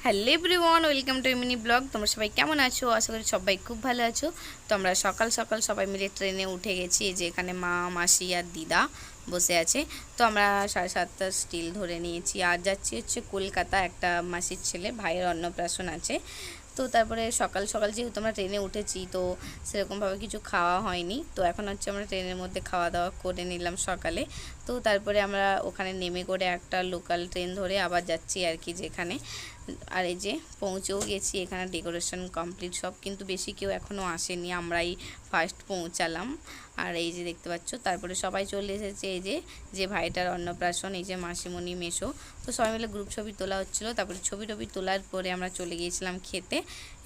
Hello everyone, welcome to mini blog. তোমরা সবাই কেমন আছো? আশা করি সবাই খুব ভালো আছো। তো আমরা সকাল সকাল সবাই মিলে ট্রেনে উঠে গেছি। এই যে এখানে মা, মাসি আর দিদা বসে আছে। তো আমরা 7:30 স্টিল ধরে নিয়েছি আর যাচ্ছি হচ্ছে কলকাতা। একটা মাসির ছেলে ভাইয়ের অন্নপ্রাশন আছে। তো তারপরে সকাল সকাল যেহেতু আমরা ট্রেনে উঠেছি, তো সেরকমভাবে কিছু খাওয়া হয়নি। তো এখন হচ্ছে আমরা ট্রেনের মধ্যে খাওয়া দাওয়া করে নিলাম সকালে। তো তারপরে আমরা ওখানে নেমে করে একটা লোকাল ট্রেন ধরে আবার যাচ্ছি আর কি যেখানে। আর এই যে পৌঁছেও গেছি। এখানে ডেকোরেশন কমপ্লিট সব, কিন্তু বেশি কেউ এখনও আসেনি, আমরাই ফার্স্ট পৌঁছালাম। আর এই যে দেখতে পাচ্ছ, তারপরে সবাই চলে এসেছে। এই যে যে ভাইটার অন্নপ্রাশন, এই যে মাসিমণি, মেশো, তো সবাই মিলে গ্রুপ ছবি তোলা হচ্ছিলো। তারপরে ছবি টবি তোলার পরে আমরা চলে গিয়েছিলাম খেতে।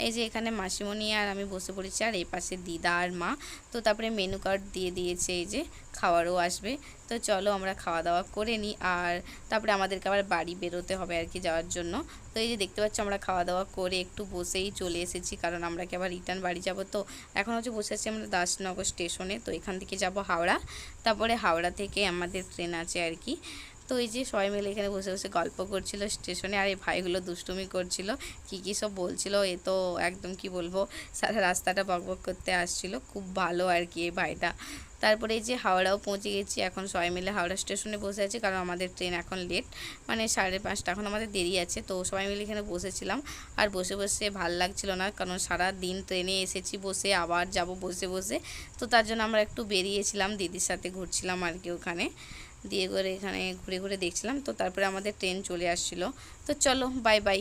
এই যে এখানে মাসিমণি আর আমি বসে পড়েছি, আর এই পাশে দিদা আর মা। তো তারপরে মেনু কার্ড দিয়ে দিয়েছে, এই যে খাওয়ারও আসবে। তো চলো আমরা খাওয়া দাওয়া করে নিই, আর তারপরে আমাদেরকে আবার বাড়ি বেরোতে হবে আর কি যাওয়ার জন্য। তো এই যে দেখতে পাচ্ছ, আমরা খাওয়া দাওয়া করে একটু বসেই চলে এসেছি, কারণ আমরা কি আবার রিটার্ন বাড়ি যাব। তো এখন হচ্ছে বসে আছি আমরা দাসনগর স্টেশনে। তো এখান থেকে যাব হাওড়া, তারপরে হাওড়া থেকে আমাদের ট্রেন আছে আর কি। তো এই যে সবাই মিলে এখানে বসে বসে গল্প করছিল স্টেশনে, আর এই ভাইগুলো দুষ্টুমি করছিল, কী সব বলছিল। এ তো একদম কি বলবো, সারা রাস্তাটা বকবক করতে আসছিল, খুব ভালো আর কি এই ভাইটা। তারপরে এই যে হাওড়াও পৌঁছে গেছি। এখন সবাই মিলে হাওড়া স্টেশনে বসে আছি, কারণ আমাদের ট্রেন এখন লেট, মানে 5:30, এখন আমাদের দেরি আছে। তো সবাই মিলে এখানে বসেছিলাম, আর বসে বসে ভাল লাগছিল না, কারণ সারা দিন ট্রেনে এসেছি বসে, আবার যাব বসে বসে। তো তার জন্য আমরা একটু বেরিয়েছিলাম, দিদির সাথে ঘুরছিলাম আর কি ওখানে দিয়ে করে, এখানে ঘুরে ঘুরে দেখছিলাম। তো তারপরে আমাদের ট্রেন চলে আসছিলো। তো চলো, বাই বাই।